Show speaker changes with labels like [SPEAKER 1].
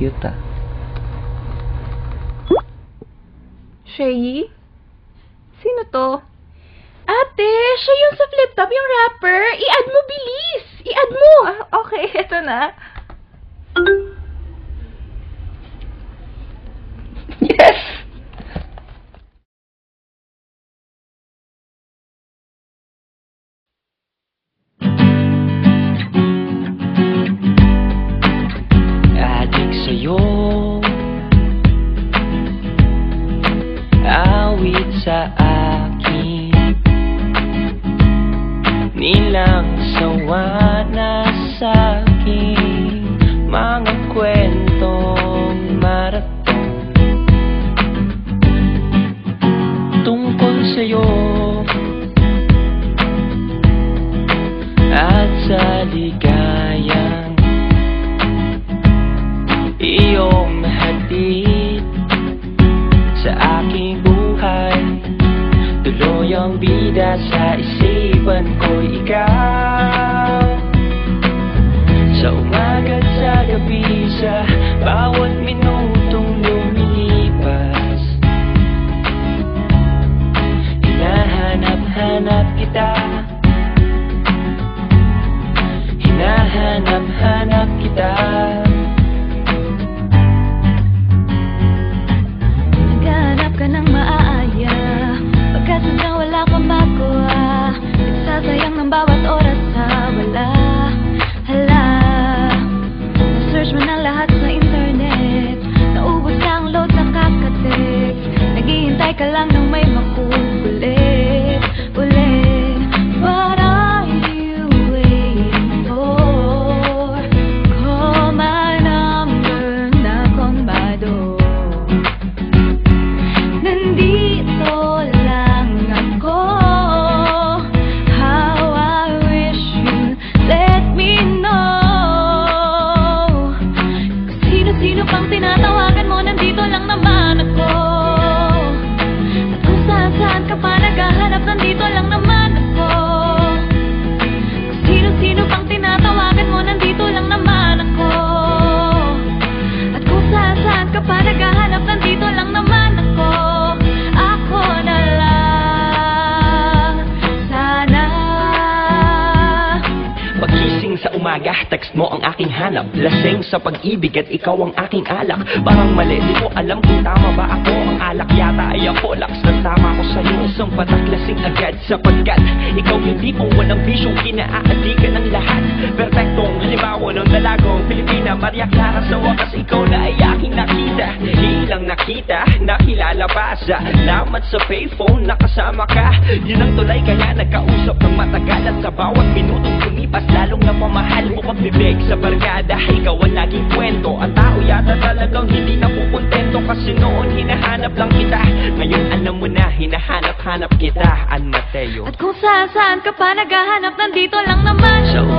[SPEAKER 1] cute ah.
[SPEAKER 2] Shay? Sino to? Ate, siya yung sa flip top, yung rapper. I-add mo, bilis! I-add mo! Okay, eto na.
[SPEAKER 1] Yes! Adik sa'yo, awit sa akin, nilang sawa na sa'kin, mga kwentong marathon tungkol sa'yo at sa ligayang iyong hatid sa aking buhay. Tuloy ang bida sa isipan ko'y ikaw. Sa umaga't sa gabi, sa bawat minutong lumilipas, hinahanap-hanap kita, hinahanap-hanap kita.
[SPEAKER 3] Naghahanap ka ng maaaya, pagkat sadyang wala kang magawa. Nagsasayang ng bawat oras sa wala. Hala, na-search mo na lahat sa internet, naubos na ang load sa kakatext, naghihintay ka lang ng may makukulit ulit. What are you waiting for? Call my number, knock on my door. Nandito lang ako. How I wish you let me know. Kung sino-sino pang tinatawagan mo, nandito lang naman ako. At kung saan-saan ka pa naghahanap, nandito lang naman ako. Kung sino-sino pang tinatawagan mo, nandito lang naman ako. At kung saan-saan ka pa naghahanap, nandito lang naman ako. Ako na lang sana.
[SPEAKER 1] Pagising sa umaga, text mo ang aking hanap. Lasing sa pag-ibig at ikaw ang aking alak. Parang mali, di ko alam kung tama ba ako. Ang alak yata ay ako, laks ng tama ko sa'yo. Isang patak lasing agad sapagkat ikaw yung tipong walang bisyong kinaaadikan ng lahat. Perfectong halimbawa ng dalagong Pilipina, Maria Clara. Sa wakas ikaw na ay aking nakita. Ilang nakita, nakilala pa. Salamat sa payphone, nakasama ka. Yun ang tulay kaya nagkausap ng matagal. At sa bawat minutong lumipas, lalong napamahal mo pagbibig sa barkada. Ikaw ang naging kwento. Ang tao yata talagang hindi na pukontento, kasi noon hinahanap lang kita. Ngayon alam mo na, hinahanap-hanap kita. An Mateo.
[SPEAKER 3] At kung saan-saan ka pa naghahanap, nandito lang naman
[SPEAKER 1] Sa
[SPEAKER 3] ako.